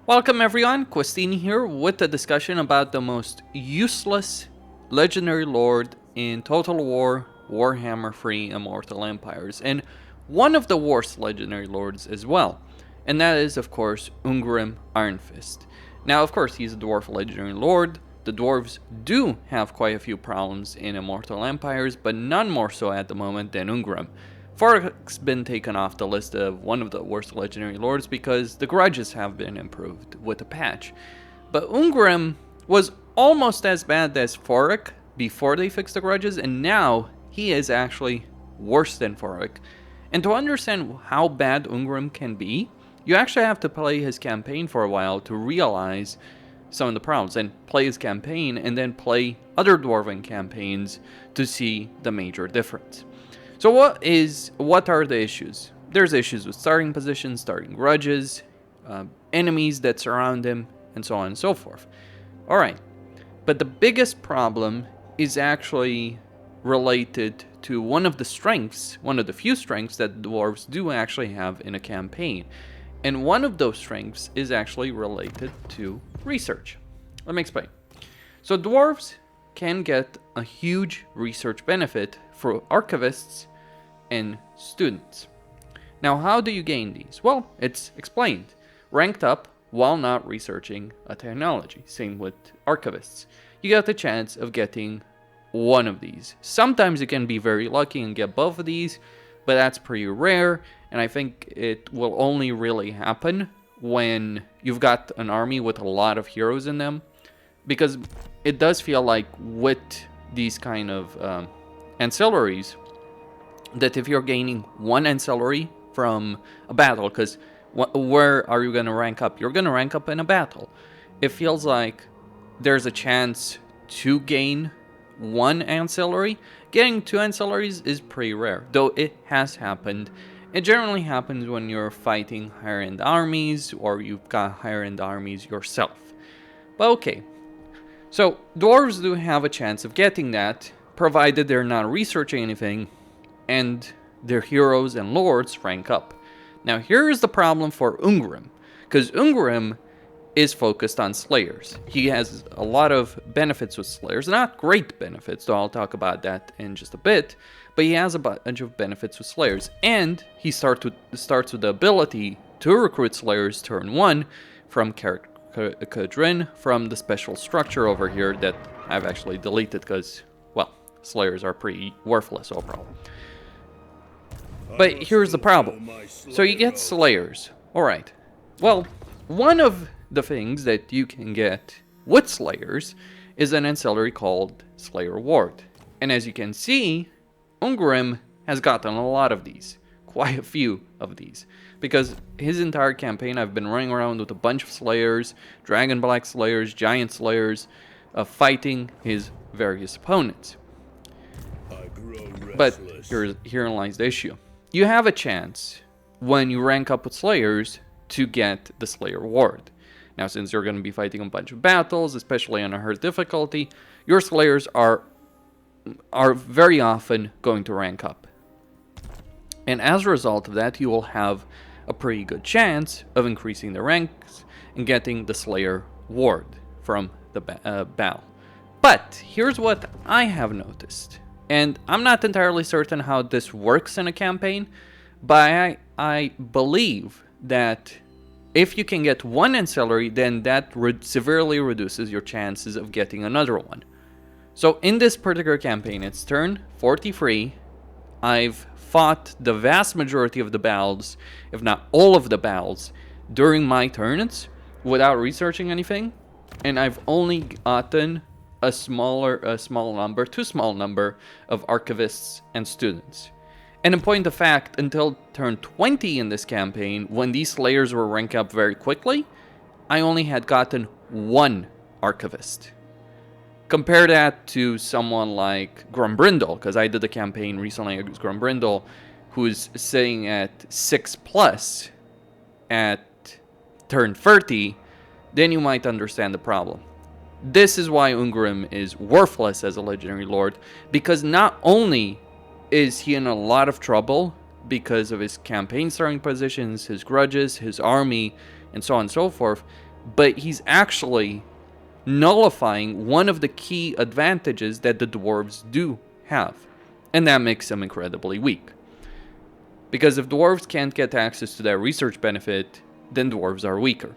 Welcome everyone, Costin here with a discussion about the most useless legendary lord in Total War Warhammer 3 Immortal Empires, and one of the worst legendary lords as well, and that is of course Ungrim Ironfist. Now of course he's a dwarf legendary lord. The dwarves do have quite a few problems in Immortal Empires, but none more so at the moment than Ungrim. Phoric's been taken off the list of one of the worst legendary lords because the grudges have been improved with the patch. But Ungrim was almost as bad as Phoric before they fixed the grudges, and now he is actually worse than Phoric. And to understand how bad Ungrim can be, you actually have to play his campaign for a while to realize some of the problems, and play his campaign and then play other dwarven campaigns to see the major difference. So what are the issues? There's issues with starting positions, starting grudges, enemies that surround him, and so on and so forth. Alright, but the biggest problem is actually related to one of the strengths, one of the few strengths that dwarves do actually have in a campaign. And one of those strengths is actually related to research. Let me explain. So dwarves can get a huge research benefit for archivists and students. Now, how do you gain these? Well, it's explained. Ranked up while not researching a technology. Same with archivists. You get the chance of getting one of these. Sometimes you can be very lucky and get both of these, but that's pretty rare, and I think it will only really happen when you've got an army with a lot of heroes in them, because it does feel like with these kind of ancillaries that if you're gaining one ancillary from a battle, because where are you going to rank up? You're going to rank up in a battle. It feels like there's a chance to gain one ancillary. Getting two ancillaries is pretty rare, though it has happened. It generally happens when you're fighting higher end armies or you've got higher end armies yourself. But okay, so dwarves do have a chance of getting that, provided they're not researching anything and their heroes and lords rank up. Now here's the problem for Ungrim, because Ungrim is focused on slayers. He has a lot of benefits with slayers, not great benefits, though I'll talk about that in just a bit, but he has a bunch of benefits with slayers, and he starts with the ability to recruit slayers turn 1 from Kadrin, from the special structure over here that I've actually deleted because, well, slayers are pretty worthless overall. But here's the problem. So you get slayers. Alright. Well, one of the things that you can get with slayers is an ancillary called Slayer Ward. And as you can see, Ungrim has gotten a lot of these. Quite a few of these. Because his entire campaign I've been running around with a bunch of slayers, dragon black slayers, giant slayers, fighting his various opponents. But herein lies the issue. You have a chance when you rank up with slayers to get the Slayer Ward. Now, since you're going to be fighting a bunch of battles, especially on a hard difficulty, your slayers are very often going to rank up. And as a result of that, you will have a pretty good chance of increasing the ranks and getting the Slayer Ward from the battle. But here's what I have noticed. And I'm not entirely certain how this works in a campaign, but I believe that if you can get one ancillary, then that severely reduces your chances of getting another one. So in this particular campaign, it's turn 43. I've fought the vast majority of the battles, if not all of the battles, during my turns without researching anything, and I've only gotten too small number of archivists and students. And in point of fact, until turn 20 in this campaign, when these slayers were ranked up very quickly, I only had gotten one archivist. Compare that to someone like Grumbrindle, because I did a campaign recently against Grumbrindle, who's sitting at 6+ at turn 30, then you might understand the problem. This is why Ungrim is worthless as a legendary lord, because not only is he in a lot of trouble because of his campaign starting positions, his grudges, his army, and so on and so forth, but he's actually nullifying one of the key advantages that the dwarves do have, and that makes them incredibly weak. Because if dwarves can't get access to that research benefit, then dwarves are weaker,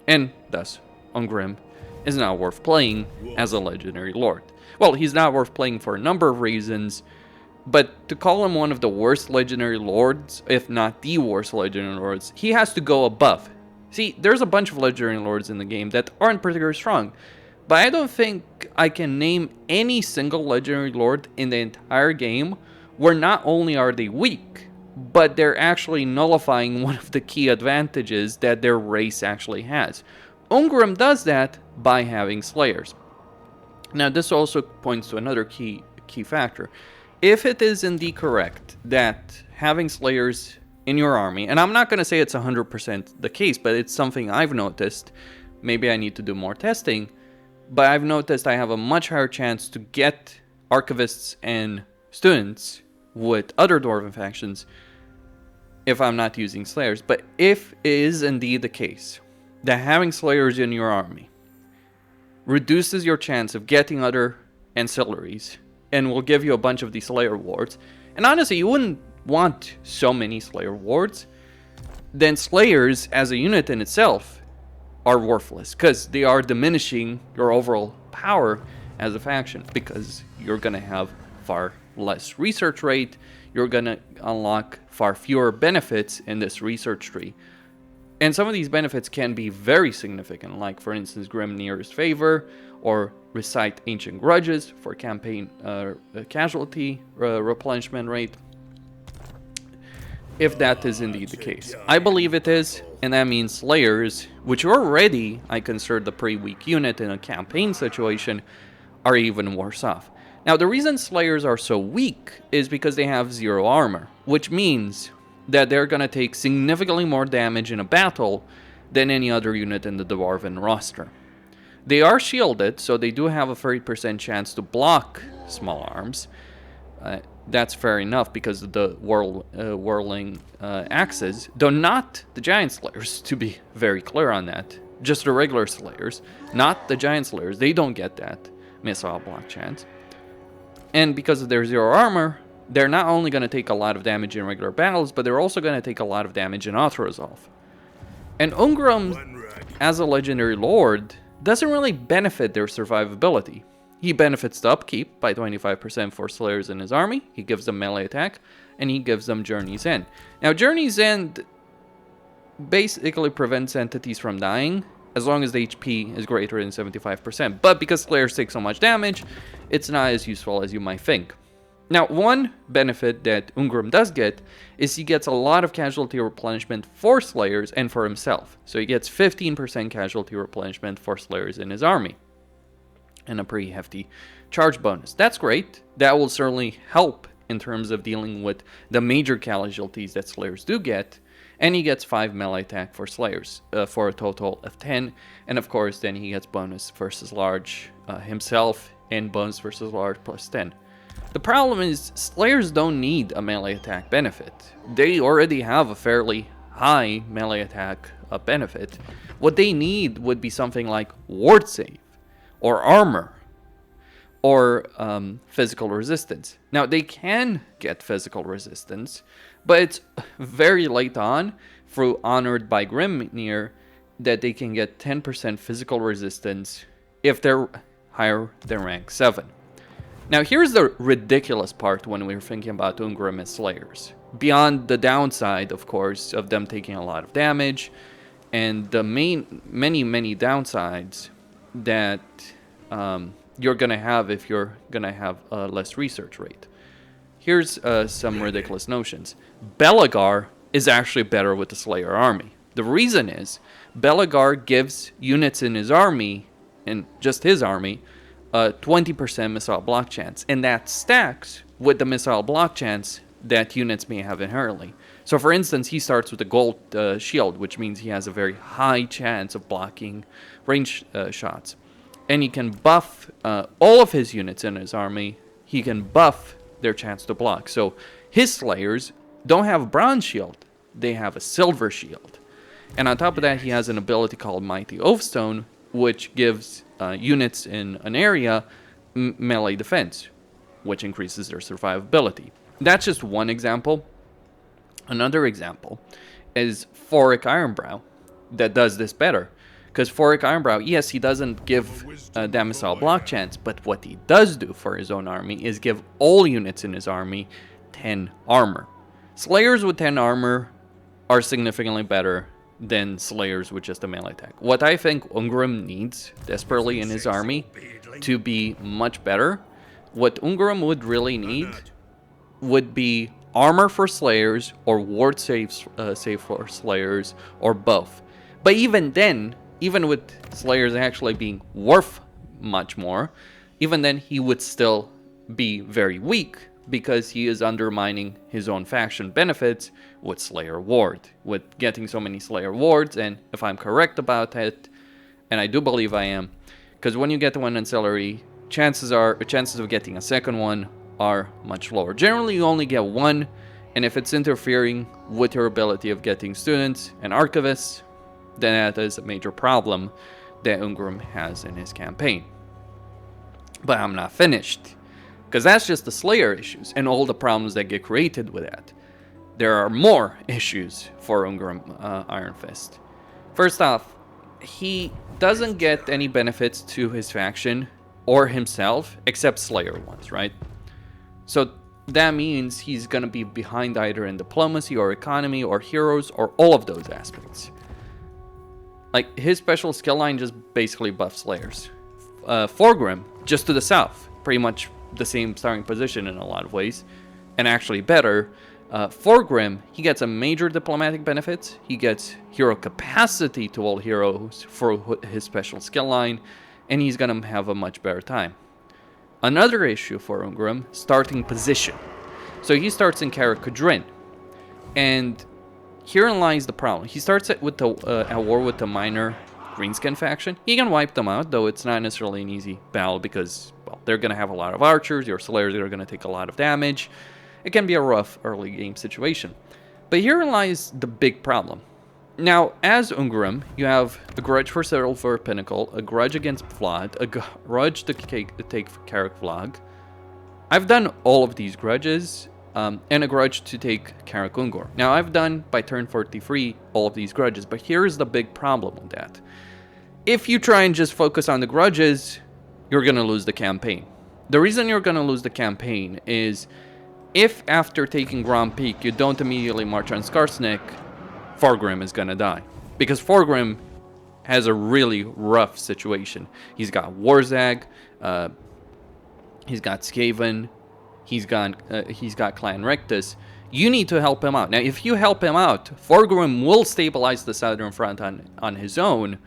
and thus Ungrim is not worth playing as a legendary lord. Well, he's not worth playing for a number of reasons, but to call him one of the worst legendary lords, if not the worst legendary lords, he has to go above. See, there's a bunch of legendary lords in the game that aren't particularly strong, but I don't think I can name any single legendary lord in the entire game where not only are they weak, but they're actually nullifying one of the key advantages that their race actually has. Ungrim does that by having Slayers. Now, this also points to another key factor. If it is indeed correct that having Slayers in your army, and I'm not going to say it's 100% the case, but it's something I've noticed. Maybe I need to do more testing, but I've noticed I have a much higher chance to get archivists and students with other dwarven factions if I'm not using Slayers. But if it is indeed the case that having Slayers in your army reduces your chance of getting other ancillaries and will give you a bunch of these Slayer wards, and honestly, you wouldn't want so many Slayer wards, then Slayers as a unit in itself are worthless, because they are diminishing your overall power as a faction, because you're going to have far less research rate, you're going to unlock far fewer benefits in this research tree. And some of these benefits can be very significant, like for instance Grim Nearest Favor, or Recite Ancient Grudges for campaign casualty replenishment rate, if that is indeed the case. I believe it is, and that means Slayers, which already I consider the pretty weak unit in a campaign situation, are even worse off. Now, the reason Slayers are so weak is because they have 0 armor, which means that they're going to take significantly more damage in a battle than any other unit in the Dwarven roster. They are shielded, so they do have a 30% chance to block small arms. That's fair enough because of the whirling axes, though not the Giant Slayers, to be very clear on that. Just the regular Slayers, not the Giant Slayers. They don't get that missile block chance. And because of their 0 armor, they're not only going to take a lot of damage in regular battles, but they're also going to take a lot of damage in auto-resolve. And Ungrim, as a legendary lord, doesn't really benefit their survivability. He benefits the upkeep by 25% for Slayers in his army, he gives them melee attack, and he gives them Journey's End. Now, Journey's End basically prevents entities from dying, as long as the HP is greater than 75%. But because Slayers take so much damage, it's not as useful as you might think. Now, one benefit that Ungrim does get is he gets a lot of casualty replenishment for Slayers and for himself. So he gets 15% casualty replenishment for Slayers in his army, and a pretty hefty charge bonus. That's great. That will certainly help in terms of dealing with the major casualties that Slayers do get. And he gets 5 melee attack for Slayers for a total of 10. And of course, then he gets bonus versus large himself and bonus versus large plus 10. The problem is Slayers don't need a melee attack benefit. They already have a fairly high melee attack benefit. What they need would be something like ward save, or armor, or physical resistance. Now, they can get physical resistance, but it's very late on, through Honored by Grimnir, that they can get 10% physical resistance if they're higher than rank 7. Now, here's the ridiculous part when we're thinking about Ungrim as Slayers. Beyond the downside, of course, of them taking a lot of damage, and the many downsides that you're going to have if you're going to have a less research rate. Here's some ridiculous notions. Belegar is actually better with the Slayer army. The reason is, Belegar gives units in his army, and just his army, 20% missile block chance. And that stacks with the missile block chance that units may have inherently. So for instance, he starts with a gold shield, which means he has a very high chance of blocking range shots. And he can buff all of his units in his army. He can buff their chance to block. So his Slayers don't have a bronze shield. They have a silver shield. And on top of that, he has an ability called Mighty Oathstone, which gives units in an area melee defense, which increases their survivability. That's just one example. Another example is Phoric Ironbrow that does this better. Because Phoric Ironbrow, yes, he doesn't give Damicile block chance, but what he does do for his own army is give all units in his army 10 armor. Slayers with 10 armor are significantly better than Slayers with just a melee attack. What I think Ungrim needs desperately in his army to be much better, what Ungrim would really need would be armor for Slayers or ward saves save for Slayers or both. But even then, even with Slayers actually being worth much more, even then he would still be very weak because he is undermining his own faction benefits with Slayer Ward, with getting so many Slayer Wards. And if I'm correct about it, and I do believe I am, because when you get one ancillary, chances of getting a second one are much lower. Generally, you only get one, and if it's interfering with your ability of getting students and archivists, then that is a major problem that Ungrim has in his campaign. But I'm not finished, because that's just the Slayer issues and all the problems that get created with that. There are more issues for Ungrim Ironfist. First off, he doesn't get any benefits to his faction or himself except Slayer ones, right? So that means he's gonna be behind either in diplomacy or economy or heroes or all of those aspects. Like, his special skill line just basically buffs Slayers. Thorgrim, just to the south, pretty much the same starting position in a lot of ways, and actually better. Thorgrim, he gets a major diplomatic benefits, he gets hero capacity to all heroes for his special skill line, and he's gonna have a much better time. Another issue for Ungrim, starting position. So he starts in Karak-Kadrin, and herein lies the problem. He starts at war with the minor greenskin faction. He can wipe them out, though it's not necessarily an easy battle because, well, they're going to have a lot of archers. Your Slayers are going to take a lot of damage. It can be a rough early game situation. But herein lies the big problem. Now, as Ungrim, you have a grudge for Silver Pinnacle, a grudge against Vlad, a grudge to take Karak Vlog. I've done all of these grudges, and a grudge to take Karak Ungor. Now, I've done, by turn 43, all of these grudges, but here's the big problem with that. If you try and just focus on the grudges, you're going to lose the campaign. The reason you're going to lose the campaign is if after taking Grand Peak you don't immediately march on Skarsnik, Thorgrim is going to die. Because Thorgrim has a really rough situation. He's got Warzag, he's got Skaven, he's got Clan Rectus. You need to help him out. Now, if you help him out, Thorgrim will stabilize the southern front on his own,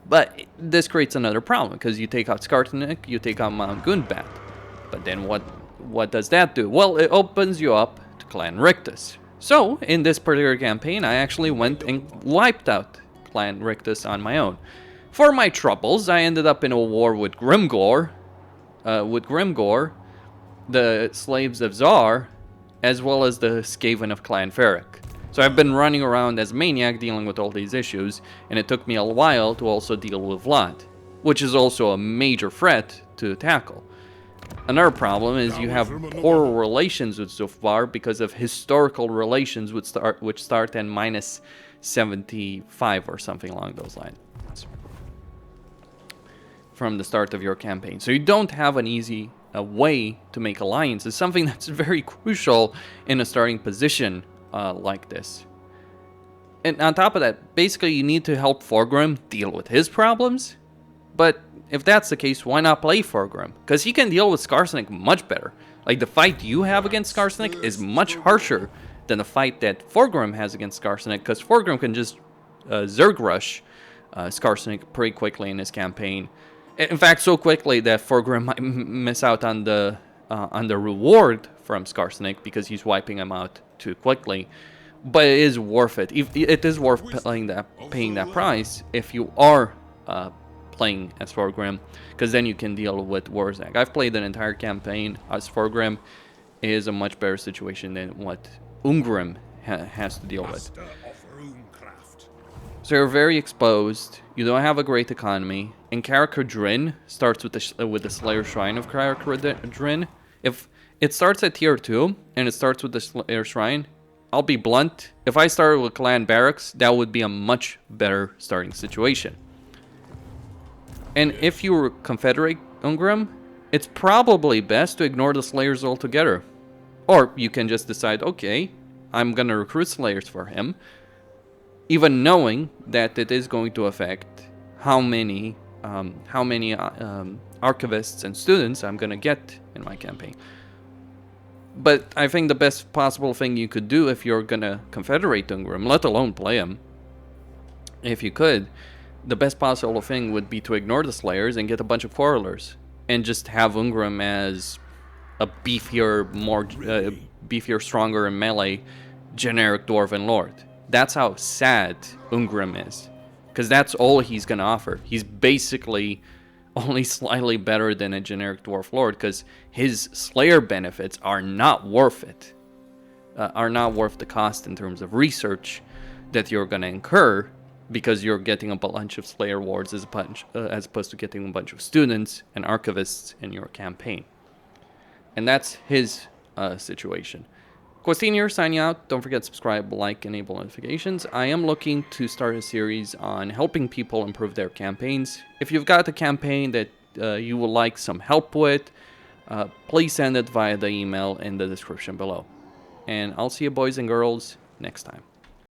but this creates another problem, because you take out Skarsnik, you take out Mount Gunbat. But then what does that do? Well, it opens you up to Clan Rectus. So, in this particular campaign, I actually went and wiped out Clan Rectus on my own. For my troubles, I ended up in a war with Grimgor, the Slaves of Tsar, as well as the Skaven of Clan Ferric. So I've been running around as Maniac dealing with all these issues, and it took me a while to also deal with Vlad, which is also a major threat to tackle. Another problem is you have poor relations with Zufbar because of historical relations which start at minus 75 or something along those lines from the start of your campaign. So you don't have an easy way to make alliances, something that's very crucial in a starting position like this. And on top of that, basically you need to help Thorgrim deal with his problems, but if that's the case, why not play Thorgrim? Because he can deal with Skarsnik much better. Like, the fight you have against Skarsnik is much harsher than the fight that Thorgrim has against Skarsnik, because Thorgrim can just Zerg rush Skarsnik pretty quickly in his campaign. In fact, so quickly that Thorgrim might miss out on the reward from Skarsnik because he's wiping him out too quickly. But it is worth it. It is worth paying that price if you are playing as Thorgrim, because then you can deal with Warzag. I've played an entire campaign as Thorgrim. It is a much better situation than what Ungrim has to deal with. So you're very exposed. You don't have a great economy. And Karakar Drin starts with the Slayer Shrine of Karakar Drin. If it starts at tier 2 and it starts with the Slayer Shrine, I'll be blunt. If I started with Clan Barracks, that would be a much better starting situation. And if you were Confederate Ungrim, it's probably best to ignore the Slayers altogether. Or you can just decide, okay, I'm gonna recruit Slayers for him, even knowing that it is going to affect how many archivists and students I'm gonna get in my campaign. But I think the best possible thing you could do if you're gonna Confederate Ungrim, let alone play him, if you could, the best possible thing would be to ignore the Slayers and get a bunch of Quarrelers. And just have Ungrim as a beefier, stronger in melee, generic Dwarven Lord. That's how sad Ungrim is. Because that's all he's going to offer. He's basically only slightly better than a generic Dwarf Lord, because his Slayer benefits are not worth it. Are not worth the cost in terms of research that you're going to incur, because you're getting a bunch of Slayer wards as opposed to getting a bunch of students and archivists in your campaign. And that's his situation. Costin here, signing out. Don't forget to subscribe, like, enable notifications. I am looking to start a series on helping people improve their campaigns. If you've got a campaign that you would like some help with, please send it via the email in the description below. And I'll see you boys and girls next time.